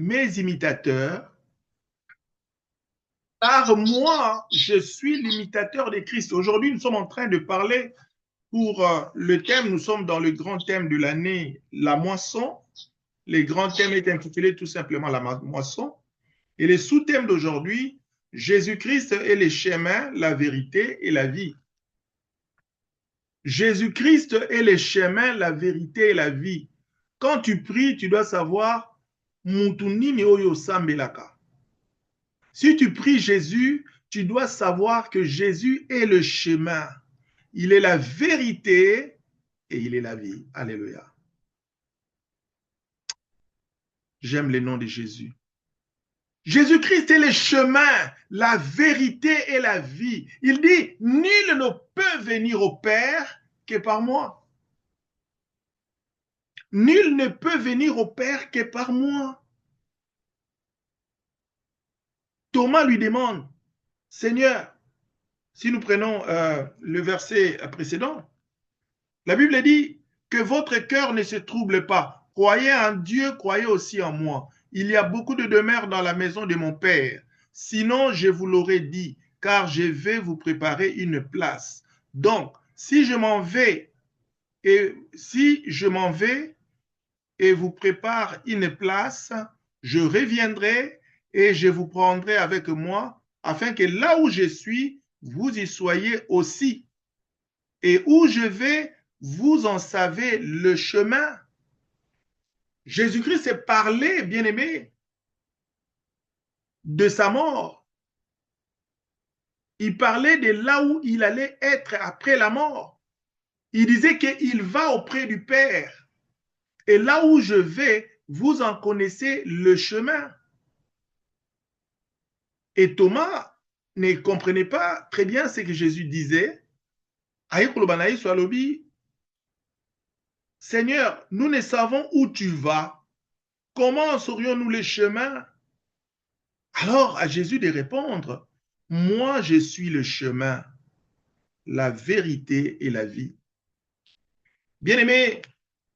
mes imitateurs, car moi, je suis l'imitateur de Christ. Aujourd'hui, nous sommes en train de parler pour le thème, nous sommes dans le grand thème de l'année, la moisson. Le grand thème est intitulé tout simplement la moisson. Et les sous-thèmes d'aujourd'hui, Jésus-Christ est le chemin, la vérité et la vie. Jésus-Christ est le chemin, la vérité et la vie. Quand tu pries, tu dois savoir Mutunini oyo sambelaka. Si tu pries Jésus, tu dois savoir que Jésus est le chemin. Il est la vérité et il est la vie. Alléluia. J'aime le nom de Jésus. Jésus-Christ est le chemin, la vérité et la vie. Il dit, nul ne peut venir au Père que par moi. Nul ne peut venir au Père que par moi. Thomas lui demande, Seigneur, si nous prenons le verset précédent, la Bible dit que votre cœur ne se trouble pas. Croyez en Dieu, croyez aussi en moi. Il y a beaucoup de demeures dans la maison de mon Père. Sinon, je vous l'aurais dit, car je vais vous préparer une place. Donc, si je m'en vais et vous prépare une place, je reviendrai et je vous prendrai avec moi, afin que là où je suis, vous y soyez aussi. Et où je vais, vous en savez le chemin. Jésus-Christ s'est parlé, bien-aimé, de sa mort. Il parlait de là où il allait être après la mort. Il disait qu'il va auprès du Père. Et là où je vais, vous en connaissez le chemin. Et Thomas ne comprenait pas très bien ce que Jésus disait. Seigneur, nous ne savons où tu vas. Comment saurions-nous les chemins? Alors à Jésus de répondre, moi je suis le chemin, la vérité et la vie. Bien-aimés,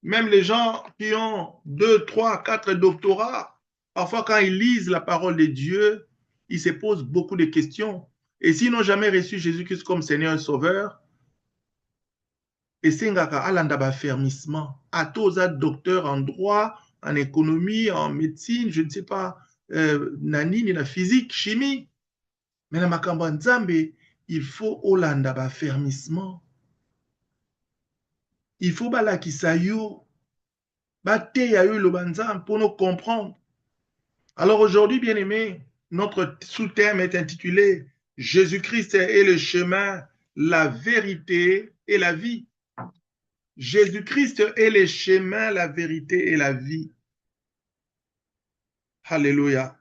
même les gens qui ont 2, 3, 4 doctorats, parfois quand ils lisent la parole de Dieu, ils se posent beaucoup de questions. Et s'ils n'ont jamais reçu Jésus-Christ comme Seigneur et Sauveur, esengaka alanda baffermissement. Atoza docteur en droit, en économie, en médecine, je ne sais pas, nanini, na physique, chimie. Mais na makambo nzambe, il faut olanda baffermissement. Il faut balakisa yo, bateya yo loba nzambe pour nous comprendre. Alors aujourd'hui, bien-aimés, notre sous-thème est intitulé Jésus-Christ est le chemin, la vérité et la vie. Jésus-Christ est le chemin, la vérité et la vie. Alléluia.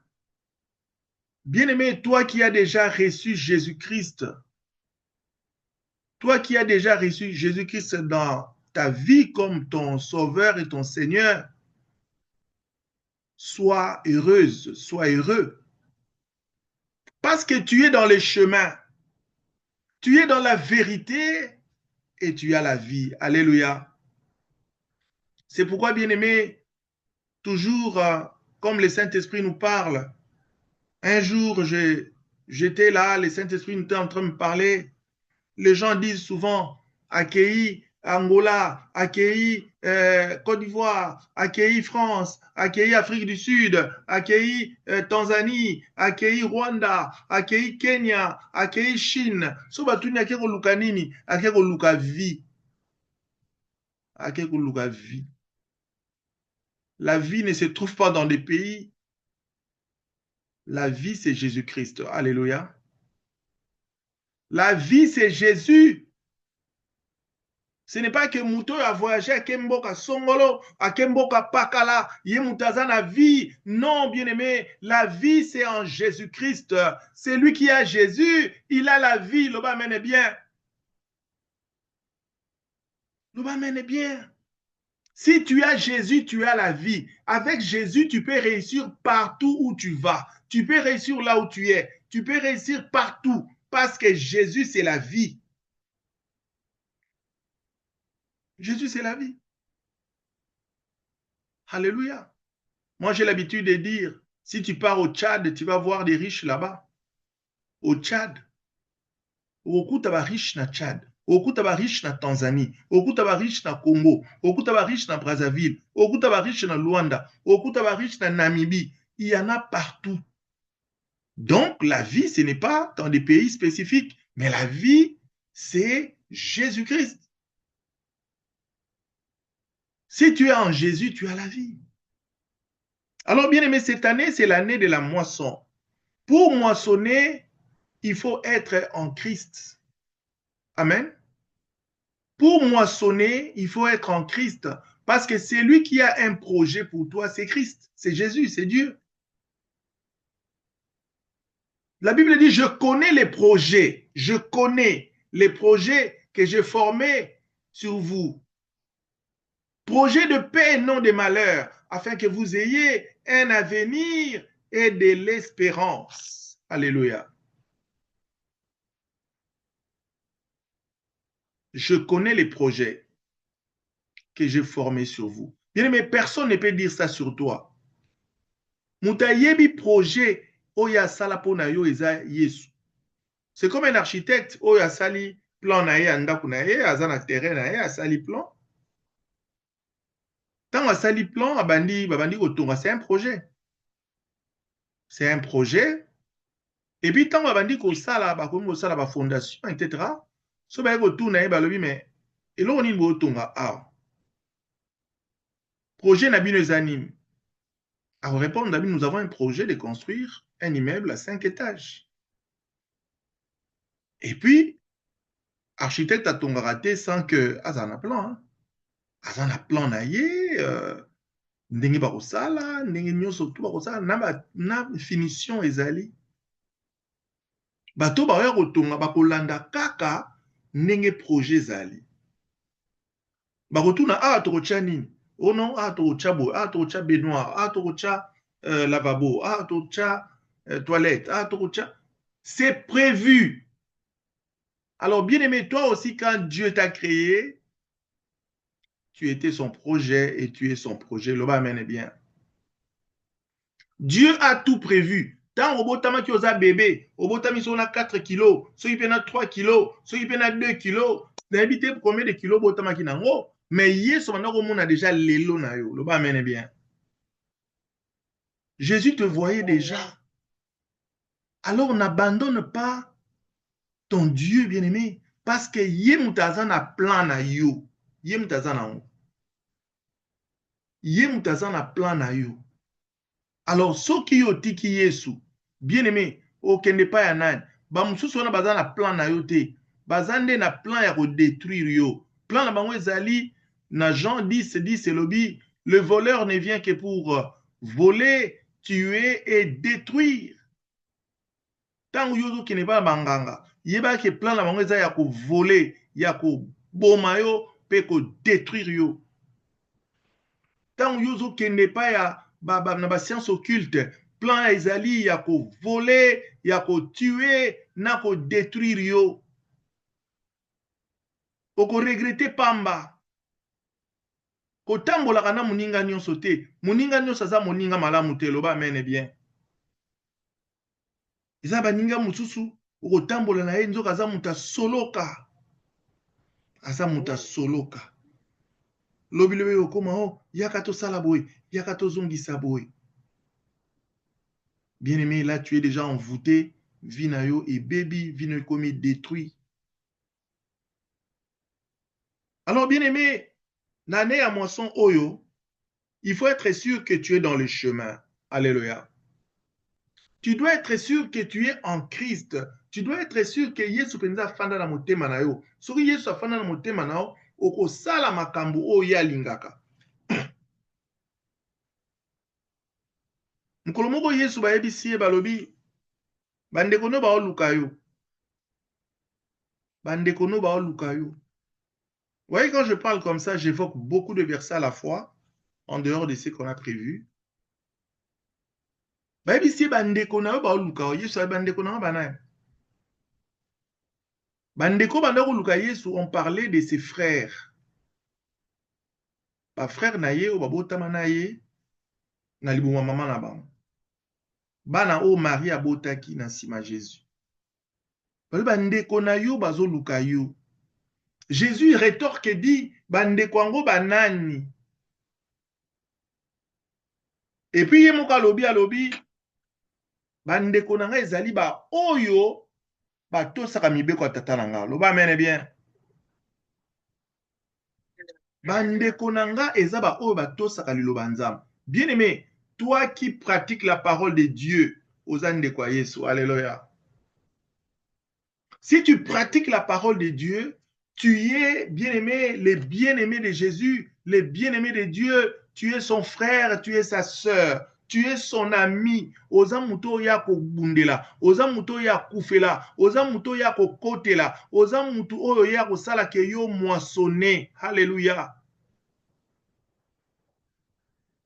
Bien-aimé, toi qui as déjà reçu Jésus-Christ, toi qui as déjà reçu Jésus-Christ dans ta vie comme ton sauveur et ton Seigneur, sois heureuse, sois heureux. Parce que tu es dans les chemins, tu es dans la vérité et tu as la vie. Alléluia. C'est pourquoi, bien-aimé, toujours comme le Saint-Esprit nous parle, un jour, j'étais là, le Saint-Esprit était en train de me parler. Les gens disent souvent, accueilli Angola, accueilli Côte d'Ivoire, accueilli France, accueilli Afrique du Sud, accueilli Tanzanie, accueilli Rwanda, accueilli Kenya, accueilli Chine. So batuni ake koluka nini? Ake koluka vie. Ake koluka vie. La vie ne se trouve pas dans des pays. La vie, c'est Jésus-Christ. Alléluia. La vie, c'est Jésus. Ce n'est pas que Mouto a voyagé à Kemboka Songolo, à Kemboka Pakala, Yemutazana vie. Non, bien-aimé, la vie, c'est en Jésus-Christ. C'est lui qui a Jésus, il a la vie. Le bas mène bien. Le bas mène bien. Si tu as Jésus, tu as la vie. Avec Jésus, tu peux réussir partout où tu vas. Tu peux réussir là où tu es. Tu peux réussir partout parce que Jésus, c'est la vie. Jésus, c'est la vie. Alléluia. Moi, j'ai l'habitude de dire, si tu pars au Tchad, tu vas voir des riches là-bas. Au Tchad. Okuta ba riche na Tchad. Okuta ba riche na Tanzanie. Okuta ba riche na Congo. Okuta ba riche na Brazzaville. Okuta ba riche na Luanda. Okuta ba riche na Namibie. Il y en a partout. Donc, la vie, ce n'est pas dans des pays spécifiques, mais la vie, c'est Jésus-Christ. Si tu es en Jésus, tu as la vie. Alors, bien aimé, cette année, c'est l'année de la moisson. Pour moissonner, il faut être en Christ. Amen. Pour moissonner, il faut être en Christ. Parce que c'est lui qui a un projet pour toi, c'est Christ, c'est Jésus, c'est Dieu. La Bible dit, je connais les projets que j'ai formés sur vous. Projet de paix et non de malheur, afin que vous ayez un avenir et de l'espérance. Alléluia. Je connais les projets que j'ai formés sur vous. Bien aimé, personne ne peut dire ça sur toi. Moutayebi projet oya sala pona yo eza Yesu. C'est comme un architecte oya sali plan na ye andaku na ye azana terrain na ye asali plan. Tant asali plan abandi babandi kotonga, c'est un projet. C'est un projet. Et puis tant babandi ko sala ba ko sala ba fondation etc. So ba ko tuna ye balobi mais eloko nini bo tonga a. Projet na bino ezanime. À répondre, nous avons un projet de construire un immeuble à 5 étages. Et puis, architecte a ton raté sans que azana plan. Hein. Azana plan na ye, ndenge bakosala, ndenge nyonso tout bakosala na finition ezali. Bato baoya kotonga bakolanda kaka ndenge projet ezali. Bakotuna a tokotya nini? Oh non, a tokotya boye, a tokotya baignoire, a tokotya lavabo, a tokotya toilette, a tokotya. C'est prévu. Alors, bien aimé, toi aussi, quand Dieu t'a créé, tu étais son projet et tu es son projet. Le bas amène bien. Dieu a tout prévu. Tant au botama qui osa bébé, au botami on a 4 kilos, ceux qui prennent 3 kilos, ceux qui prennent 2 kilos, n'habitez combien de kilos botama qui n'en mais hier, on a déjà l'élo na yo. Le bas amène bien. Jésus te voyait déjà. Alors, n'abandonne pas ton Dieu bien-aimé, parce que yé moutazan a plan na yo. Yé moutazan na yo. Yé moutazan a plan na yo. Alors, ceux qui ont tiki Yesu, bien-aimé, okende pa ya nani, ba mususu wana baza na plan na yo te, bazande na plan ya ko détruire yo. Plan na bango ezali na Jean 10 elobi, le voleur ne vient que pour voler, tuer et détruire. Tant yo ki ne ba banganga, yeba ke plan na bango ezali ya ko voler, ya ko boma yo pe ko détruire yo. Tant yo kende pa ya na ba science occulte, plan ezali ya ko voler, ya ko tuer, na ko détruire yo. Oko regretter pamba. Ko tambola kana muninga nyonso te. Muninga nyonso aza moninga malamu te, loba amene bien. Eza baninga mususu, oko tambola na ye nzoka aza muta soloka. Aza muta soloka. Lobi lobi okoma o, yaka to sala boy, yaka to zongisa boy. Bien-aimé, là, tu es déjà envoûté, vinayo et baby, vino comme détruit. Alors, bien-aimé, l'année à moisson oyo, il faut être sûr que tu es dans le chemin. Alléluia. Tu dois être sûr que tu es en Christ. Tu dois être sûr que Yesu penza fanda na motema na yo. Soki Yesu afanda na motema na yo, oko sala makambo oyo alingaka. Mukolo moko Yesu bayebisi ye balobi, bandeko no baoluka yo. Bandeko no baoluka yo. Vous voyez, quand je parle comme ça, j'évoque beaucoup de versets à la fois, en dehors de ce qu'on a prévu. Bayebisi bandeko na yo baoluka yo. Yesu bandeko na yo banaye. Bandeko bandeko luka Yesu, on parlait de ses frères. Ba frère na ye, ou babotama na ye, na libuma mama na bango. Bana o Marie abotaki na nsima Jésus. Bandeko na yo bazoluka yo. Jésus rétorque et dit, bandeko yango banani. Et puis yemoka alobi, bandeko na nga ezali ba oyo batosaka mibeko ya tata na nga. Loba amene bien. Bandeko na nga eza ba oyo batosaka liloba nzambe. Bien aimé, toi qui pratiques la parole de Dieu, oza ndeko ya Yesu. Alléluia. Si tu pratiques la parole de Dieu, tu es bien-aimé, les bien-aimés de Jésus, les bien-aimés de Dieu, tu es son frère, tu es sa sœur, tu es son ami. Oza muto ya ko bundela, oza muto ya kufela, oza muto ya ko kotela, oza muto oyo ya ko sala ke yo moissonné. Alléluia.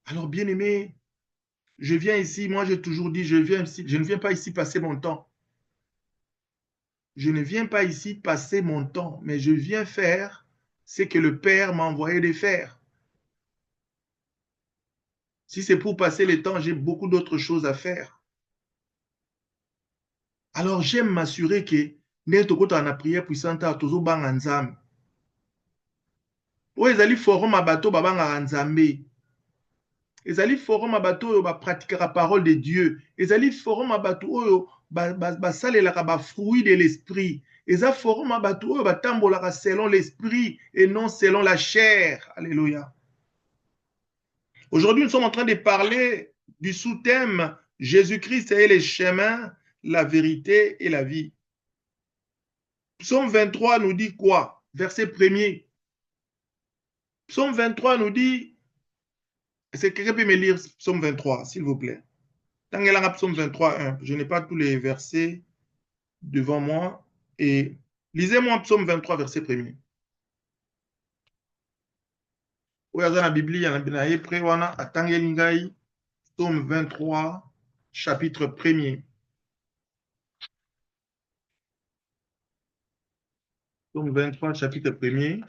Alors bien-aimé, je viens ici, moi j'ai toujours dit, je ne viens pas ici passer mon temps. Je ne viens pas ici passer mon temps, mais je viens faire ce que le Père m'a envoyé de faire. Si c'est pour passer le temps, j'ai beaucoup d'autres choses à faire. Alors j'aime m'assurer que netokota na prière puissante à tozo banga nzambe. O ezali forum abato babanga nzambe. Ezali forum abato oyo ba pratiquer la parole de Dieu. Ezali forum abato oyo ba salelaka ba fruit de l'esprit. Eza forum abato oyo batambolaka selon l'esprit et non selon la chair. Alléluia. Aujourd'hui, nous sommes en train de parler du sous-thème Jésus-Christ est le chemin, la vérité et la vie. Psaume 23 nous dit quoi? Verset 1er. Psaume 23 nous dit, est-ce que quelqu'un peut me lire Psaume 23, s'il vous plaît? Tangelanga Psaume 23, 1. Je n'ai pas tous les versets devant moi. Et lisez-moi Psaume 23, verset 1er. Oyaza na Bibli, yana binaye prewana, atangelingai, Psaume 23, chapitre 1er. Psaume 23, chapitre 1er.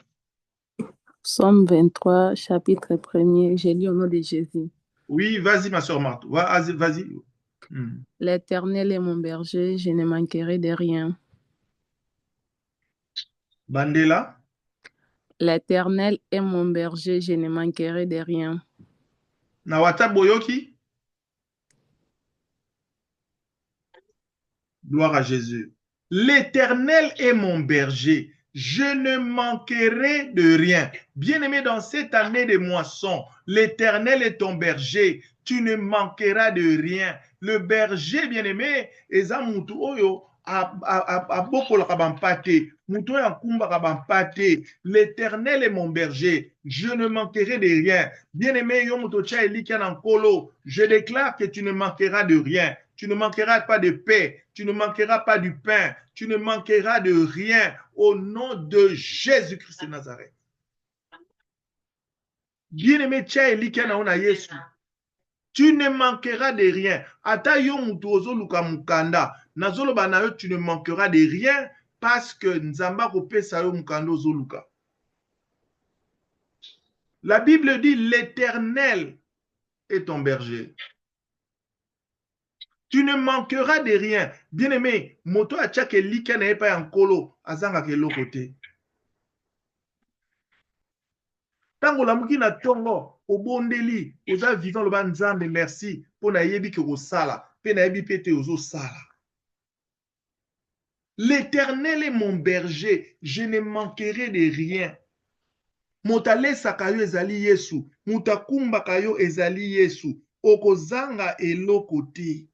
Psaume 23, chapitre 1er. J'ai lu au nom de Jésus. Oui, vas-y, ma soeur Marthe. Vas-y. L'Éternel est mon berger, je ne manquerai de rien. Bandela. L'Éternel est mon berger, je ne manquerai de rien. Nawata Boyoki. Gloire à Jésus. L'Éternel est mon berger, je ne manquerai de rien. Bien-aimé, dans cette année de moisson, l'Éternel est ton berger, tu ne manqueras de rien. Le berger, bien-aimé, eza mutu oyo abokolaka bampate, mutu oyo akumbaka bampate. L'Éternel est mon berger, je ne manquerai de rien. Bien-aimé, yo mutu tia elika na nkolo, je déclare que tu ne manqueras de rien. Tu ne manqueras pas de paix, tu ne manqueras pas du pain, tu ne manqueras de rien au nom de Jésus-Christ de Nazareth. Bien-aimé, tia elika na ona Yesu. Tu ne manqueras de rien. Ata yo mutu ozoluka mukanda, nazoloba na yo tu ne manqueras de rien parce que nzamba kopesa yo mukanda ozoluka. La Bible dit l'Éternel est ton berger. Tu ne manqueras de rien. Bien-aimé, moto a tchake like na epa yankolo azanga ke lokote. Tango lamuki na tongo obondeli oza vivant loba nzambe merci pona yebi ke osala pe na yebi pete ozo sala. L'Éternel est mon berger, je ne manquerai de rien. Motalesa kayo ezali Yesu, mutakumba kayo ezali Yesu, okozanga elokote.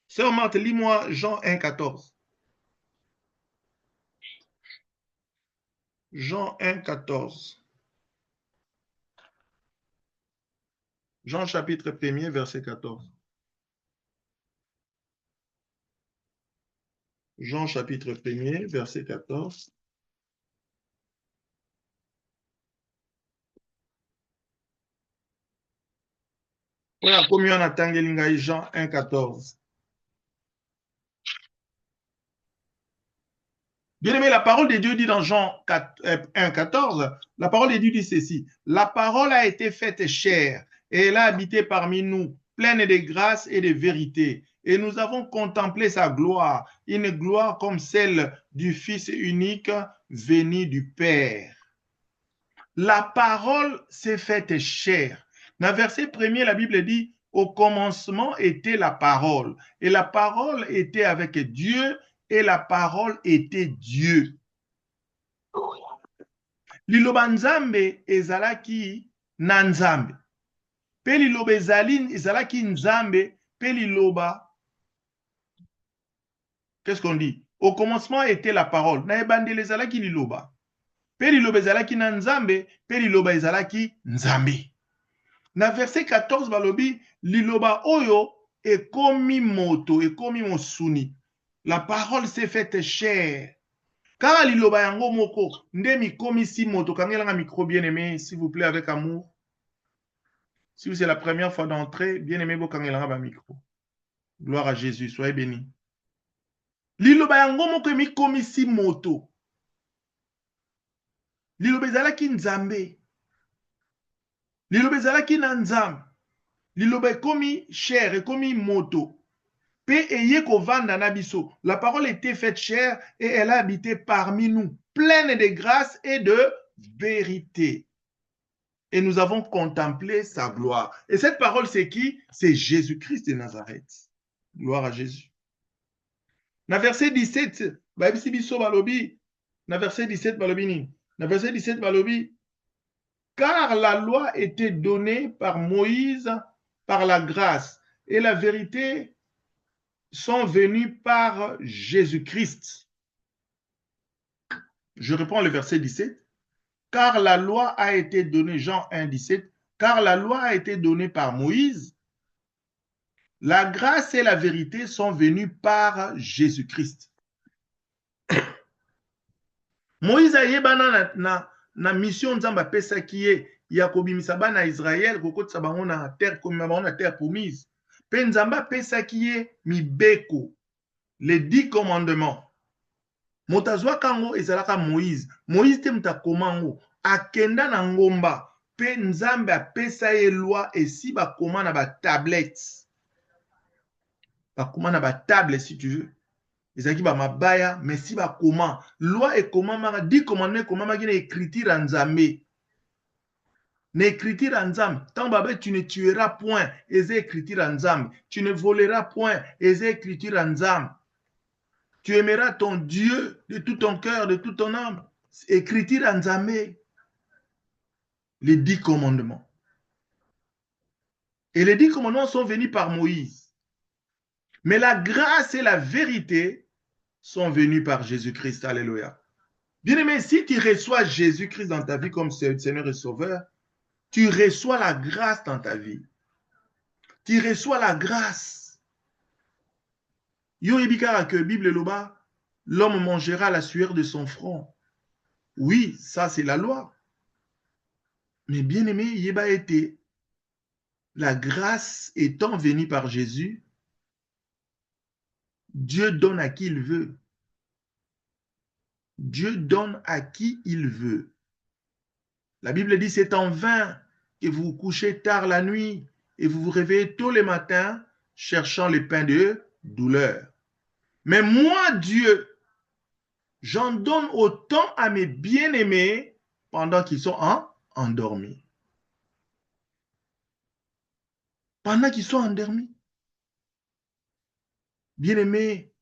Sœur Marthe, lis-moi Jean 1, 14. Jean 1, 14. Jean chapitre 1er, verset 14. Jean chapitre 1er, verset 14. Voilà combien on attend Jean 1, 14. Bien aimé, la parole de Dieu dit dans Jean 1, 14, la parole de Dieu dit ceci. La parole a été faite chair et elle a habité parmi nous, pleine de grâce et de vérité. Et nous avons contemplé sa gloire, une gloire comme celle du Fils unique venu du Père. La parole s'est faite chair. Dans le verset premier, la Bible dit, au commencement était la parole. Et la parole était avec Dieu et la parole était Dieu. Liloba nzambe ezalaki na nzambe. Pe liloba ezalaki nzambe, pe liloba. Qu'est-ce qu'on dit? Au commencement était la parole. Na ebandele ezalaki liloba. Pe liloba ezalaki na nzambe, pe liloba ezalaki nzambe. Na verset 14 balobi liloba oyo ekomi moto, ekomi mosuni. La parole s'est faite chair. Car liloba yango moko nde mikomi si moto. Kangelanga micro bien aimé, s'il vous plaît, avec amour. Si c'est la première fois d'entrer, bien aimé, bo kangelanga ba micro. Gloire à Jésus, soyez bénis. Liloba yango moko mikomi si moto. Liloba ezalaki nzambe. Liloba ezalaki na nzambe. Liloba ekomi chair, ekomi moto. Pe eye kovanda na biso. La parole était faite chair et elle a habité parmi nous, pleine de grâce et de vérité. Et nous avons contemplé sa gloire. Et cette parole, c'est qui? C'est Jésus-Christ de Nazareth. Gloire à Jésus. Na verset 17, babisi biso balobi, na verset 17 balobi ni. Na verset 17 balobi, car la loi était donnée par Moïse, par la grâce, et la vérité sont venus par Jésus-Christ. Je reprends le verset 17. Car la loi a été donnée, Jean 1, 17, car la loi a été donnée par Moïse. La grâce et la vérité sont venues par Jésus-Christ. Moïse a yebana na mission nzamba pesa kiye ya kobimisa bana Israël kokotisa bango na terre komima bango na terre promise. Pe nzamba pesa kiye mibeko, les 10 commandements. Motazwa kango ezalaka Moïse. Moïse te mutakomango akenda na ngomba pe nzambe apesa ye loi esi bakoma na ba tablette. Bakoma na ba table si tu veux. Ezaki ba mabaya mais si bakoma loi ekomama 10 commandements ekomama ki na écriture en nzambe. Na écriture en nzambe. Tant babe tu ne tueras point, eza écriture en nzambe. Tu ne voleras point, eza écriture en nzambe. Tu aimeras ton Dieu de tout ton cœur, de toute ton âme. Écriture en nzambe. Les 10 commandements. Et les 10 commandements sont venus par Moïse. Mais la grâce et la vérité sont venus par Jésus-Christ. Alléluia. Bien-aimé, si tu reçois Jésus-Christ dans ta vie comme Seigneur et Sauveur, tu reçois la grâce dans ta vie. Tu reçois la grâce. Yo ibikara que Bible loba, l'homme mangera la sueur de son front. Oui, ça c'est la loi. Mais bien aimé, yeba été, la grâce étant venue par Jésus, Dieu donne à qui il veut. Dieu donne à qui il veut. La Bible dit, c'est en vain que vous vous couchez tard la nuit et vous vous réveillez tôt le matin cherchant le pain de douleur. Mais moi, Dieu, j'en donne autant à mes bien-aimés pendant qu'ils sont endormis. Pendant qu'ils sont endormis. Bien-aimé,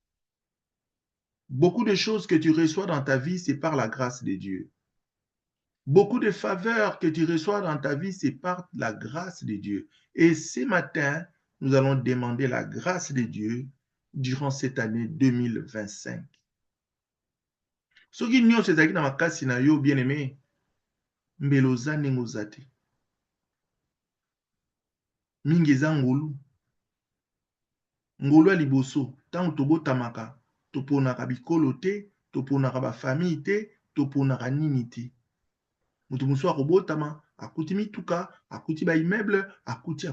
beaucoup de choses que tu reçois dans ta vie, c'est par la grâce de Dieu. Beaucoup de faveurs que tu reçois dans ta vie, c'est par la grâce de Dieu. Et ce matin, nous allons demander la grâce de Dieu durant cette année 2025. Ce qui nous c'est dans ma kasi na yo bien-aimé, mbeloza nengozate. Mingeza ngolu. Ngolu a liboso, tant tobo tamaka, toponaka bikolo te, toponaka ba famille te, toponaka nini te. Mutu musu akobotama, akuti mituka, akuti ba immeuble, akuti.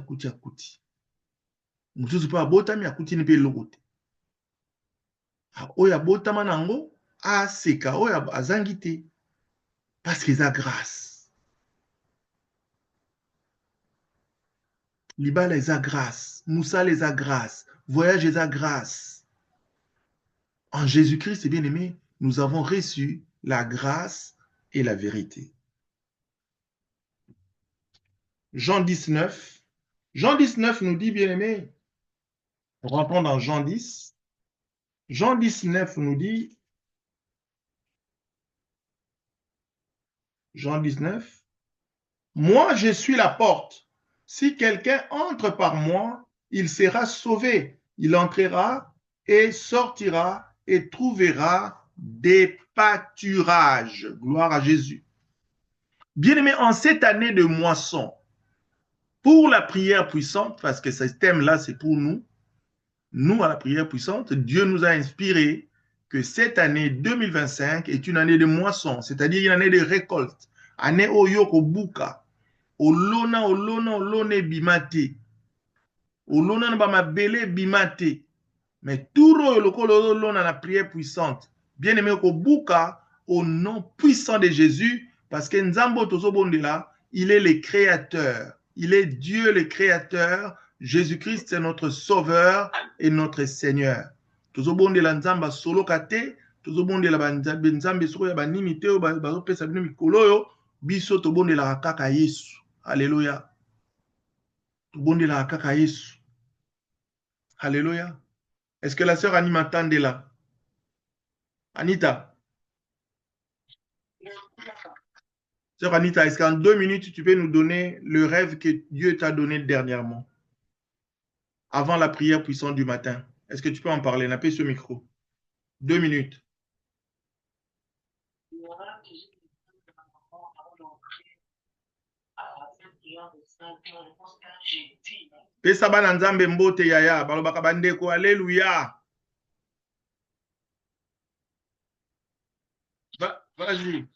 Mutu zupa abotami, akuti ni pe lokote. Oya botama nango, aseka, oya azangi te. Parce qu'ils ont grâce. Liba les a grâce. Moussa les a grâce. Voyage les a grâce. En Jésus-Christ, bien-aimé, nous avons reçu la grâce et la vérité. Jean 19. Jean 19 nous dit, bien-aimé, rentrons dans Jean 10. Jean 19 nous dit, Jean 19, moi je suis la porte. Si quelqu'un entre par moi, il sera sauvé. Il entrera et sortira et trouvera des pâturages. Gloire à Jésus. Bien-aimé, en cette année de moisson, pour la prière puissante, parce que ce thème-là, c'est pour nous, nous, à la prière puissante, Dieu nous a inspiré que cette année 2025 est une année de moisson, c'est-à-dire une année de récolte. Année oyoko buka, olona bimate, olona bama bele bimate. Mais tout le la prière puissante, bien aimé ko buka au nom puissant de Jésus, parce que Nzambo Tozobondela, il est le créateur, il est Dieu le créateur. Jésus-Christ, c'est notre sauveur et notre Seigneur. Tozobondela Nzamba solo kate, Tozobondela Nzambe solo ya banimi te, bazopesa bino mikolo yo, biso tobondela kaka Yesu. Alléluia. Tobondela kaka Yesu. Alléluia. Est-ce que la sœur Annie m'entend là? Anita. Sœur Anita, est-ce qu'en 2 minutes, tu peux nous donner le rêve que Dieu t'a donné dernièrement, avant la prière puissante du matin? Est-ce que tu peux en parler? N'a pas ce micro. 2 minutes. Pesa bana nzambe mbote yaya, balobaka bandeko, alléluia. Vas-y.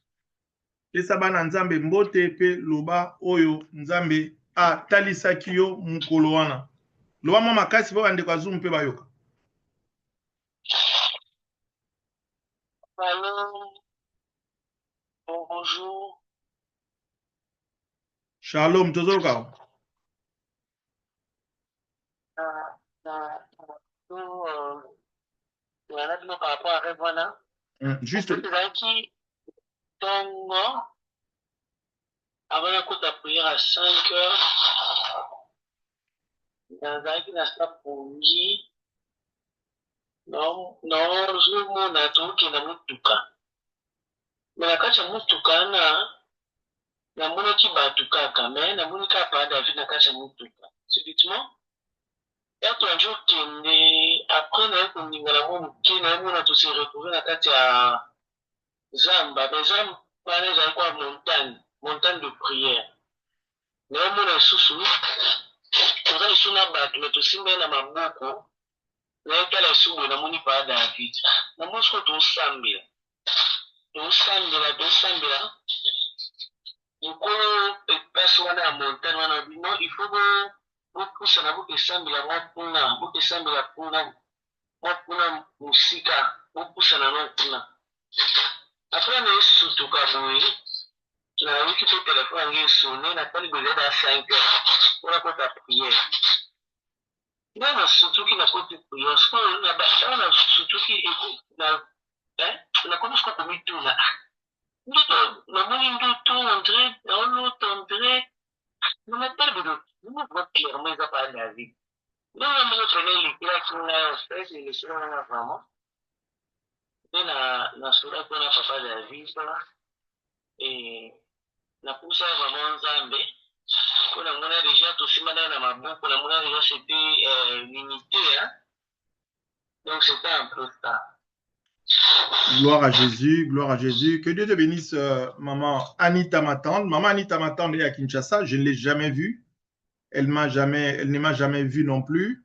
Pesa bana nzambe mbote pe loba oyo nzambe talisaki yo mukolo wana. Loba mwa makasi po bandeko azungu mpe bayoka. Bonjour. Shalom, tozoka. Par rapport à Revana. Juste. Avant la côte à prière à 5 heures, dans un stade pour lui, non, je m'en attends qu'il y a un mutuka. Mais la kacha mutuka na mona ki batuka quand na mona ka pa David na kacha mutuka. Subitement, et un jour après na ko ningala mo ki na mona to se retrouver na kati ya Zamba, mais Zamba parler za quoi montagne de prière. Na mona susu, on va suna batu mais to simba na maboko. Na kala subu na moni pa David. Na mo so to sambila. To sambila. Ukolo passe wana montagne wana non il faut pousser na boke sambila mapuna boke sambila puna musika pousser na mapuna après na sutuka boy na wiki to téléphone ngi sonné na pas besoin da 5 heures pour la côte prière na sutuki na côte prière so na ba na sutuki na na comme ce qu'on met tout là André, non mais pas de nous voit clairement ça par David. Non, mais je connais les classes là, c'est les choses là vraiment. Na sura kuna papa David et na poussa vraiment Nzambe. Kuna mona déjà tout simana na maboko, kuna mona déjà c'était limité hein. Donc c'était un peu ça. Gloire à Jésus, gloire à Jésus. Que Dieu te bénisse, maman Anita, ma tante. Maman Anita, ma tante est à Kinshasa. Je ne l'ai jamais vue. Elle ne m'a jamais vu non plus.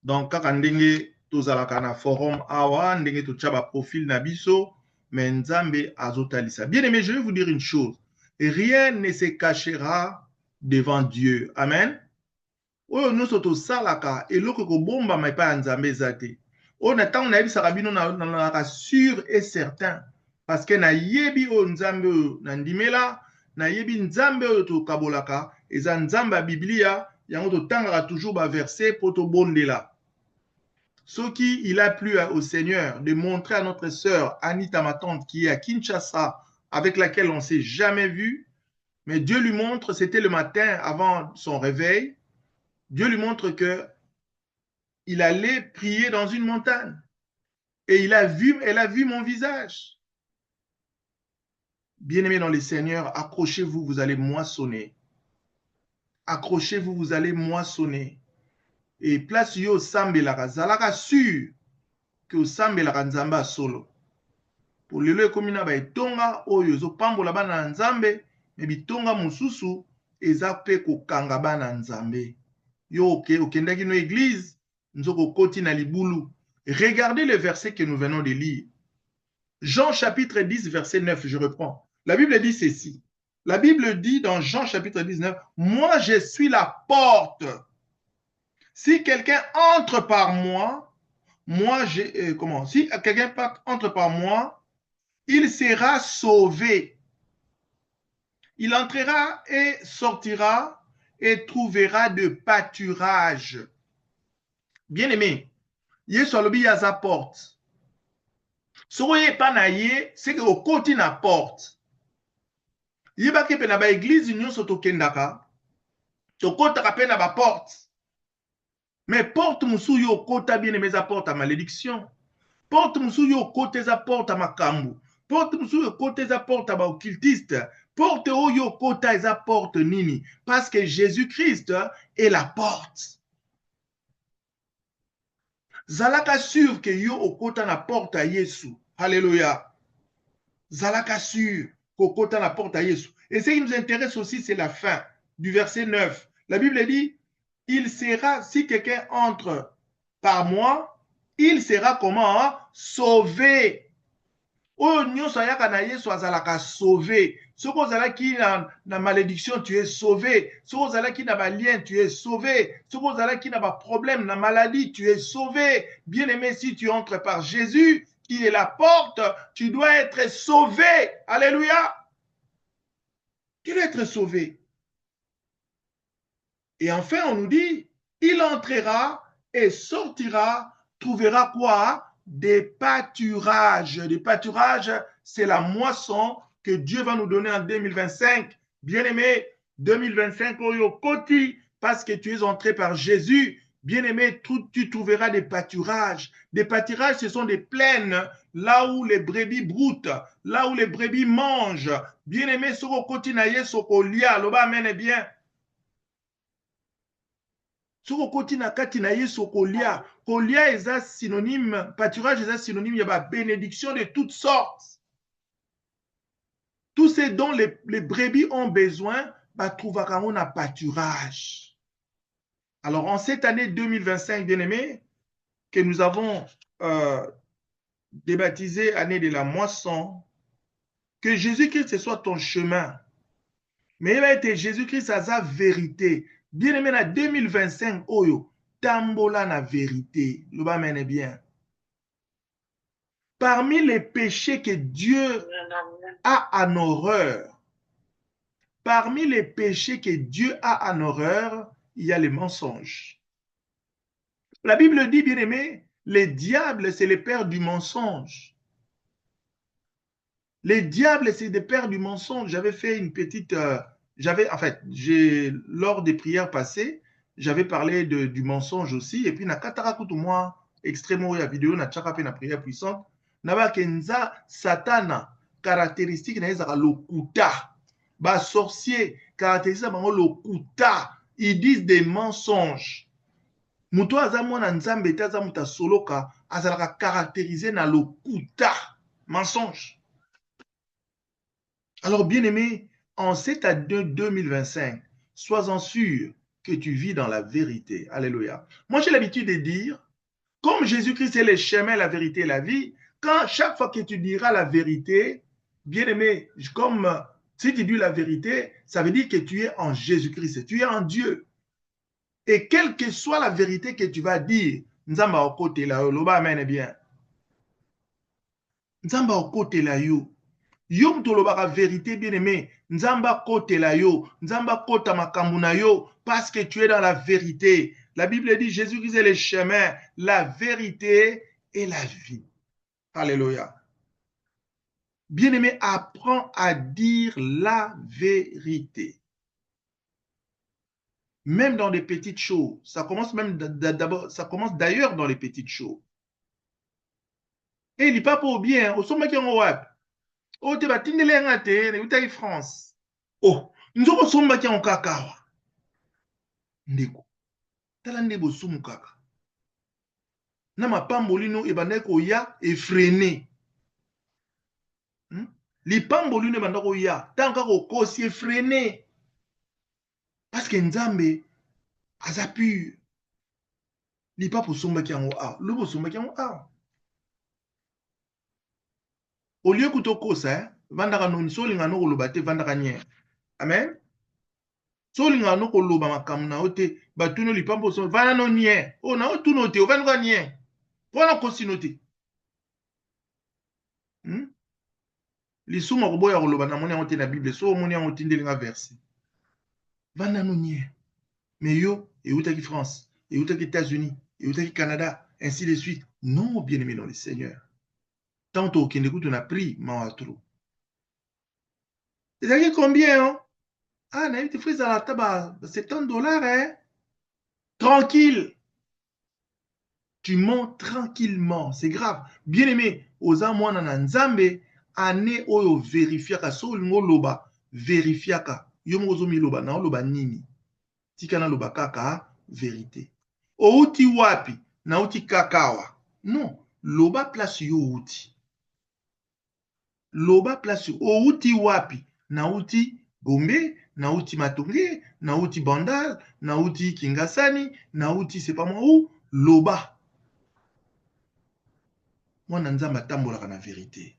Donc, quand on est dans forum, awa, ndenge to chaba profil nabiso, mais Nzambe azotalisa. Bien aimé, je vais vous dire une chose. Rien ne se cachera devant Dieu. Amen. Oyo nous sommes salaka et loko ko bomba mai pa Nzambe zate. On attend na yebisaka bino na sûr et certain parce que na yebi o Nzambe na ndimela na yebi Nzambe o to kabolaka eza Nzamba Biblia yango totangaka toujours verset pour tobondela. Ce qui il a plu au Seigneur de montrer à notre sœur Anita, ma tante, qui est à Kinshasa, avec laquelle on ne s'est jamais vu, mais Dieu lui montre, c'était le matin avant son réveil, Dieu lui montre que il allait prier dans une montagne. Et elle a vu mon visage. Bien-aimés dans le Seigneur, accrochez-vous, vous allez moissonner. Accrochez-vous, vous allez moissonner. Et place yo sambelaka, zalaka sûr que o sambelaka nzamba solo. Pour lelo ekomina ba etonga oyo zo pambola bana nzambe, me bitonga mususu eza pe kokanga bana nzambe. Yo okendaki no église, nzoko koti na libulu. Regardez le verset que nous venons de lire. Jean chapitre 10, verset 9, je reprends. La Bible dit ceci. La Bible dit dans Jean chapitre 19, « Moi, je suis la porte. Si quelqu'un entre par moi, si quelqu'un entre par moi, il sera sauvé. Il entrera et sortira et trouvera de pâturage. » Bien-aimé, Yesu alobi yaza porte. Soye pa na ye, c'est que au côté na porte. Yebaki pe na ba église nyonso tokendaka, tokotaka pe na ba porte. Mais porte musu yo kota bien aimé za porte à malédiction. Porte musu yo kote za porte à makambu. Porte musu yo kote za porte à ba occultiste. Porte yo kota za porte nini. Parce que Jésus-Christ est la porte. Zalaka sûr que yo okota na porte à Yesu. Alléluia. Zalaka sûr qu'okota na porte à Yesu. Et ce qui nous intéresse aussi, c'est la fin du verset 9. La Bible dit, il sera, si quelqu'un entre par moi, il sera comment? Sauvé. Oyo nyonso ayaka na Yesu azalaka sauvé. Soko ozalaki na malédiction, tu es sauvé. Soko ozalaki na ba lien, tu es sauvé. Soko ozalaki na ba problème, na maladie, tu es sauvé. Bien-aimé, si tu entres par Jésus, qui est la porte, tu dois être sauvé. Alléluia. Tu dois être sauvé. Et enfin, on nous dit, il entrera et sortira, trouvera quoi? Des pâturages. Des pâturages, c'est la moisson que Dieu va nous donner en 2025. Bien-aimé, 2025, Oyo Koti, parce que tu es entré par Jésus. Bien-aimé, tu trouveras des pâturages. Des pâturages, ce sont des plaines, là où les brebis broutent, là où les brebis mangent. Bien-aimé, Soko Koti na Yeso Lia, Loba Amen, eh bien. Soko Koti na Kati na Yeso Kolia. Kolia est synonyme, pâturage est synonyme, il y a bénédiction de toutes sortes. Tous ces dont les brebis ont besoin, trouvera un pâturage. Alors, en cette année 2025, bien-aimés, que nous avons débaptisé année de la moisson, que Jésus-Christ soit ton chemin. Mais il va être Jésus-Christ à sa vérité. Bien-aimé, en 2025, Oyo, tambola na vérité. Le bas mène bien. Parmi les péchés que Dieu a en horreur, parmi les péchés que Dieu a en horreur, il y a les mensonges. La Bible dit, bien-aimé, les diables, c'est les pères du mensonge. Les diables, c'est des pères du mensonge. J'avais fait une petite... lors des prières passées, j'avais parlé du mensonge aussi. Et puis, na katarakutu moi, extrêmement la vidéo, na tchaka pe na prière puissante, na ba kenza satana, caractéristique na ezaka lokuta. Ba sorcier, caractéristique na lokuta. Ils disent des mensonges. Muto azamo na nzambe te azamuta soloka, azalaka caractérisé na lokuta. Mensonge. Alors, bien-aimé, en cette année 2025, sois-en sûr que tu vis dans la vérité. Alléluia. Moi, j'ai l'habitude de dire, comme Jésus-Christ est le chemin, la vérité et la vie, quand chaque fois que tu diras la vérité, bien-aimé, comme si tu dis la vérité, ça veut dire que tu es en Jésus-Christ, tu es en Dieu. Et quelle que soit la vérité que tu vas dire, Nzamba au côté là, loba amen bien. Nzamba au côté là, yo Yo mtolobaka vérité, bien-aimé. Nzamba kote la yo. Nzamba kota makambu na yo. Parce que tu es dans la vérité. La Bible dit, Jésus-Christ est le chemin, la vérité et la vie. Alléluia. Bien-aimé, apprends à dire la vérité. Même dans les petites choses. Ça commence même d'abord, ça commence d'ailleurs dans les petites choses. Et il n'est pas pour bien. Au sommet qui est en web. Oh, tu vas t'indeler en athée, ou t'es France. Oh, nous avons sommet qui est en kakawa. Ndeko. Tala ndebo sumu kaka. Na mapambolino ebandeko ya effréné. Lipambolino ebandeko ya. Tanka ko kosi effréné. Parce que Nzambe aza pur. Lipa pour sommet qui est en haut. Le beau sommet qui est en haut. Au lieu que tu kosa, vandaka non solinga no kolobate vandaka nye. Amen. Solinga no koloba makamu na ote batuno lipambo so vana no nye. O na otuno te o vandaka nye. Wana kosinote. Lisuma koboya koloba na moni ote na Bible so moni ote ndelinga verset. Vana no nye. Mais yo et utaki France, et utaki États-Unis, et utaki Canada, ainsi de suite. Non, bien-aimé dans le Seigneur. Tantôt au Kendekou, on a pris Mawatro. Et ça fait combien, hein? Ah, on a eu des frises à la tabac, $70, hein? Tranquille. Tu montes tranquillement, c'est grave. Bien-aimé, aux amours dans Nzambe, année oyo vérifiaka, so lingo loba, vérifiaka. Yomo mi loba, na loba nini. Tikana loba kaka, vérité. Outi wapi, na outi kakawa. Non, loba place yo outi. Loba place outi wapi, na outi Gombe, na outi Matonge, na outi Bandal, na outi Kingasani, na outi c'est pas moi où, loba. Moi nanzamba tambolaka na vérité.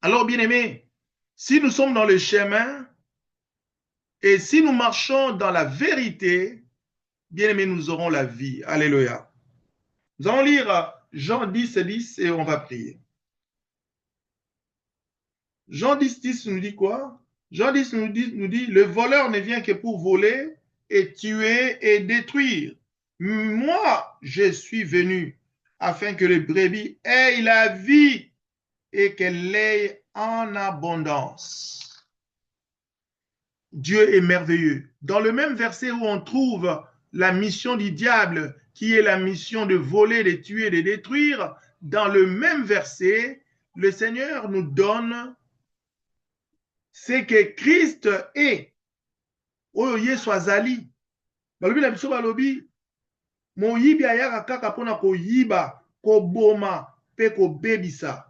Alors bien aimé, si nous sommes dans le chemin et si nous marchons dans la vérité, bien aimé, nous aurons la vie. Alléluia. Nous allons lire Jean 10, 10 et on va prier. Jean 10, 10 nous dit quoi? Jean 10 nous dit, le voleur ne vient que pour voler et tuer et détruire. Moi, je suis venu afin que le brebis ait la vie et qu'elle l'ait en abondance. Dieu est merveilleux. Dans le même verset où on trouve la mission du diable, qui est la mission de voler, de tuer, de détruire, dans le même verset, le Seigneur nous donne ce que Christ est. Oyo Yesu azali. Balobi na biso balobi, moyibi ayaka kaka pona koyiba, koboma, pe kobebisa.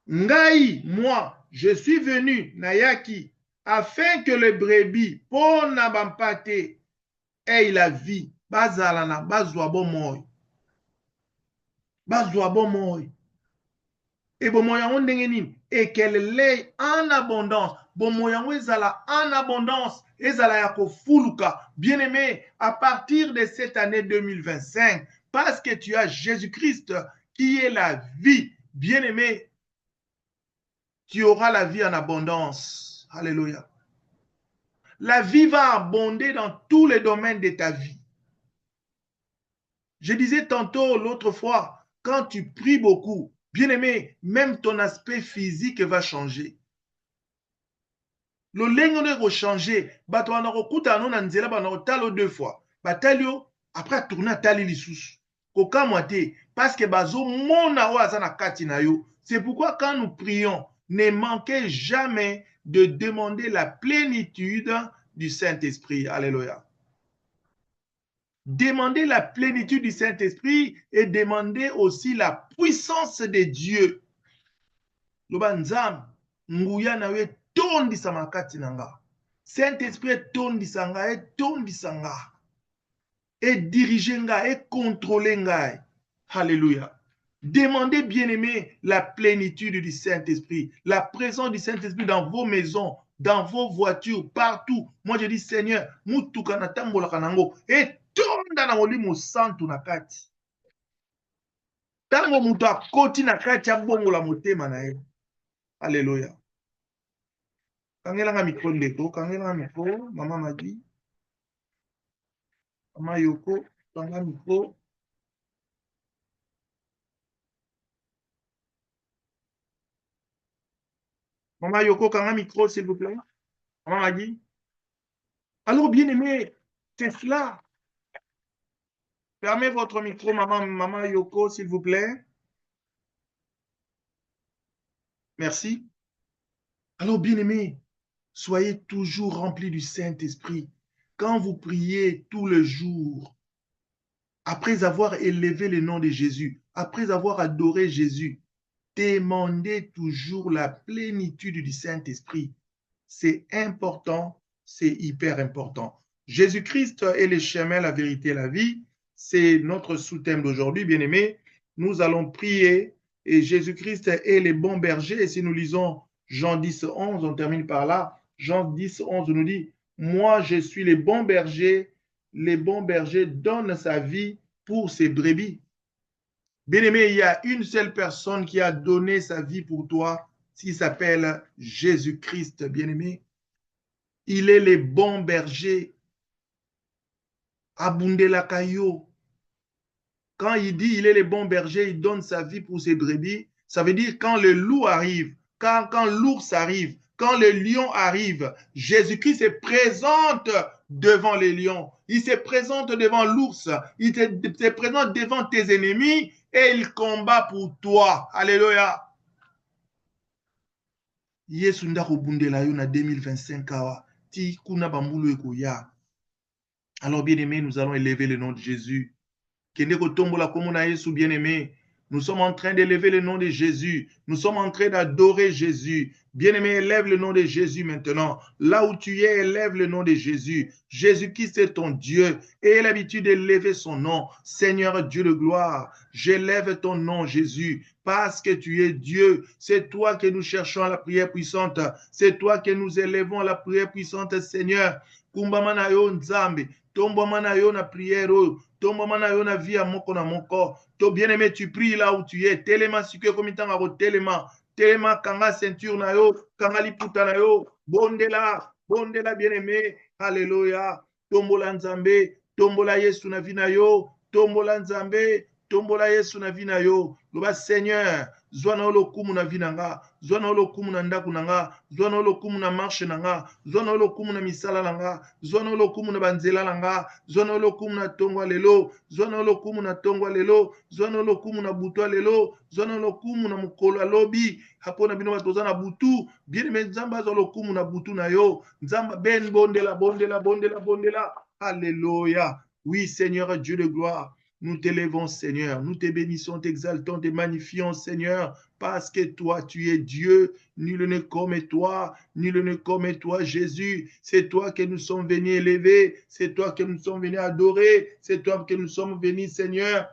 Ngai, moi, je suis venu nayaki afin que le brebis pona bampate ait la vie. Bazala na bazwa bomoy. Bazwa bomoy. Et bomoyango ndenge nini? Et qu'elle l'ait en abondance. Bomoyango ezala en abondance. Ezala ya kofuluka. Bien-aimé, à partir de cette année 2025, parce que tu as Jésus-Christ qui est la vie, bien-aimé, tu auras la vie en abondance. Alléluia. La vie va abonder dans tous les domaines de ta vie. Je disais tantôt l'autre fois, quand tu pries beaucoup, bien-aimé, même ton aspect physique va changer. Le lengo va changer. Bato anakokuta no na nzela banakotalo deux fois. Batalio après tourner tali lisusu. Koka moite parce que bazo mona wa za na kati na yo. C'est pourquoi quand nous prions, ne manquez jamais de demander la plénitude du Saint-Esprit. Alléluia. Demandez la plénitude du Saint-Esprit et demandez aussi la puissance de Dieu. Lobanzam, nguya na we tondi samakati nanga. Saint-Esprit tondi sanga et tondi sanga. Et diriger nga et contrôler nga. Alléluia. Demandez, bien-aimé, la plénitude du Saint-Esprit, la présence du Saint-Esprit dans vos maisons, dans vos voitures, partout. Moi, je dis, Seigneur, mutuka na tambola kanango, et tonda na molimo santu na kati. Tango mutu akoti na kati ya bongo la motema na ye. Alléluia. Kangelanga micro ndeko, kangelanga micro, maman m'a dit. Maman Yoko, kanga micro. Maman Yoko, kanga micro, s'il vous plaît. Maman m'a dit. Alors, bien aimé, c'est cela. Fermez votre micro, maman Yoko, s'il vous plaît. Merci. Alors, bien aimé, soyez toujours remplis du Saint-Esprit. Quand vous priez tout le jour, après avoir élevé le nom de Jésus, après avoir adoré Jésus, demandez toujours la plénitude du Saint-Esprit. C'est important, c'est hyper important. Jésus-Christ est le chemin, la vérité, la vie. C'est notre sous-thème d'aujourd'hui, bien-aimés. Nous allons prier et Jésus-Christ est le bon berger. Et si nous lisons Jean 10, 11, on termine par là. Jean 10, 11 nous dit, moi je suis le bon berger donne sa vie pour ses brebis. Bien-aimé, il y a une seule personne qui a donné sa vie pour toi, qui s'appelle Jésus-Christ, bien-aimé. Il est le bon berger. Abundela Kayo. Quand il dit il est le bon berger, il donne sa vie pour ses brebis, ça veut dire quand le loup arrive, quand l'ours arrive, quand le lion arrive, Jésus-Christ se présente devant les lions, il se présente devant l'ours, il se présente devant tes ennemis et il combat pour toi. Alléluia. Yesu ndako bundela yo na 2025 awa ti kuna bambulu ekoya. Alors bien aimé, nous allons élever le nom de Jésus. Bien-aimé, nous sommes en train d'élever le nom de Jésus. Nous sommes en train d'adorer Jésus. Bien-aimé, élève le nom de Jésus maintenant. Là où tu es, élève le nom de Jésus. Jésus-Christ est ton Dieu et aie l'habitude d'élever son nom. Seigneur Dieu de gloire, j'élève ton nom, Jésus, parce que tu es Dieu. C'est toi que nous cherchons à la prière puissante. C'est toi que nous élevons à la prière puissante, Seigneur. Kumbamana yo nzambe, tombamana yo na prière. Tombamana yo na vie à moko na moko. To bien-aimé, tu pries là où tu es. Telema sikwe komitanga ko telema. Telema kanga ceinture na yo, kanga liputa na yo. Bondela bien-aimé. Alléluia. Tombola nzambe, tombola Yesu na vie na yo. Tombola nzambe, tombola Yesu na vie na yo. Loba Seigneur, zwana olokumu na vie na nga, zwana olokumu na ndaku na nga, zwana olokumu na marche na nga, zwana olokumu na misala na nga, zwana olokumu na banzela na nga, zwana olokumu na tongwa lelo, zwana olokumu na tongwa lelo, zwana olokumu na butwa lelo, zwana olokumu na mukolo alobi, hapona bino batoza na butu, bien-aimé nzamba aza olokumu na butu na yo, nzamba ben bondela. Alléluia. Oui, Seigneur Dieu de gloire. Nous t'élevons, Seigneur. Nous te bénissons, t'exaltons, te magnifions, Seigneur, parce que toi, tu es Dieu. Nul n'est comme toi, nul n'est comme toi, Jésus. C'est toi que nous sommes venus élever. C'est toi que nous sommes venus adorer. C'est toi que nous sommes venus, Seigneur.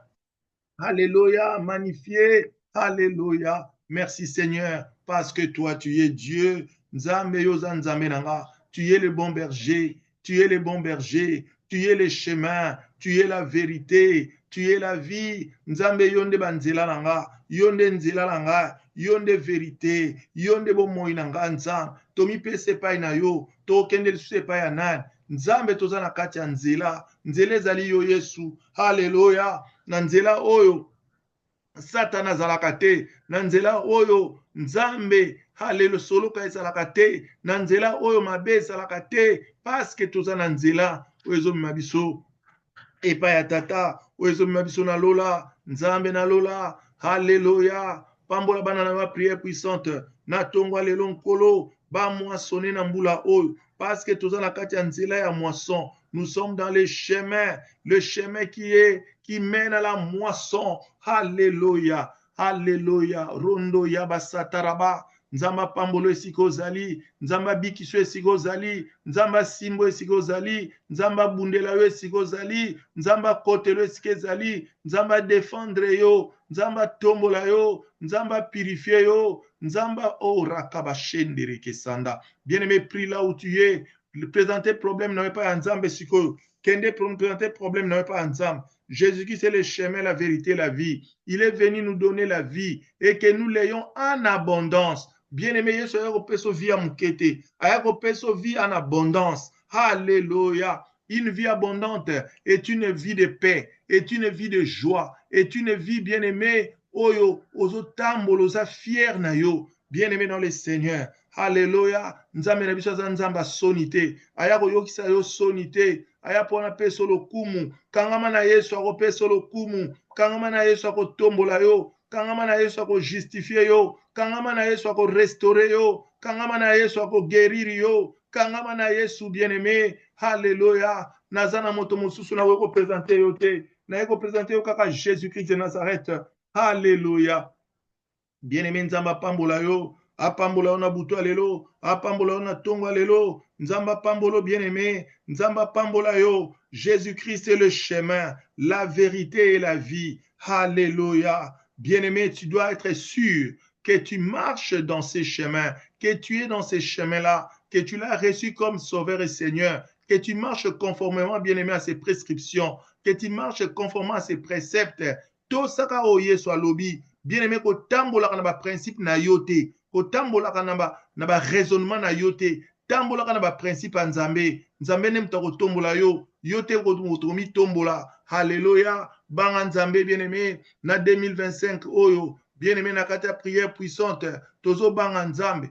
Alléluia, magnifier. Alléluia. Merci, Seigneur, parce que toi, tu es Dieu. Nzambe yoza nzambe nanga. Tu es le bon berger. Tu es le bon berger. Tu es le chemin. Tu es la vérité. Tu es la vie. Nzambe yonde banzela nanga. Yonde nzela nanga. Yonde vérité. Yonde bomoi nanga nzambe. Tomi pese pai na yo. Tokende lisusu pai ya nani. Nzambe toza na kati ya nzela. Nzela ezali yo Yesu. Haleluya. Na nzela oyo Satana azalaka te. Na nzela oyo Nzambe haleluya soloka ezalaka te. Na nzela oyo mabe ezalaka te. Paske toza na nzela oyo ezomema biso epai ya tata, oyo ezomema biso na lola, Nzambe na lola. Haleluya. Pambola bana na ba prière puissante. Na tongwa lelo nkolo ba moissonner na mbula oyo. Parce que toza na kati ya nzela ya moisson. Nous sommes dans le chemin qui mène à la moisson. Alléluia. Alléluia. Rondo yaba sataraba. Nzamba pambolo esiko zali, nzamba bikiso esiko zali, nzamba simbo esiko zali, nzamba bundela yo esiko zali, nzamba kotelo esiko zali, nzamba défendre yo, nzamba tombola yo, nzamba purifier yo, nzamba rakaba shendere kesanda. Bien-aimé, prie là où tu es. Le présenter problème n'avait pas un nzambe siko. Kende présenter problème n'avait pas un nzambe. Jésus-Christ est le chemin, la vérité, la vie. Il est venu nous donner la vie et que nous l'ayons en abondance. Bien-aimé, Yesu aya kopesa vie à mukete, aya kopesa vie en abondance. Alléluia. Une vie abondante est une vie de paix, est une vie de joie, est une vie, bien-aimé, oyo, ozo tambolo, oza fier na yo, bien-aimé dans le Seigneur. Alléluia. Nzambe na biso aza nzambe asoni te, aya koyokisa yo soni te, aya mpona pesa lokumu, kangama na Yesu akopesa lokumu, kangama na Yesu akotombola yo, kangama na Yesu akojustifie yo, kangama na Yesu akorestore yo, kangama na Yesu akogueriri yo, kangama na Yesu bien-aimé. Alléluia. Nazana moto mosusu na weko présenter yo te, na weko présenter yo kaka Jésus-Christ de Nazareth. Alléluia. Bien-aimé, nzamba pambola yo, apambola yo na butu lelo, apambola yo na tongo lelo, nzamba pambolo bien-aimé, nzamba pambola yo. Jésus-Christ est le chemin, la vérité et la vie. Alléluia. Bien-aimé, tu dois être sûr que tu marches dans ces chemins, que tu es dans ces chemins-là, que tu l'as reçu comme Sauveur et Seigneur, que tu marches conformément, bien-aimé, à ses prescriptions, que tu marches conformément à ses préceptes. To saka oye so alobi, bien-aimé, kotambolaka na ba principe na yote, kotambolaka na ba raisonnement na yote, tambolaka na ba principe nzambe, nzambe ne mta kotombola yo, yote kotomi tombola. Alléluia. Banga nzambe, bien-aimé, na 2025 oyo, bien-aimé, na kata prière puissante, tozo banga nzambe.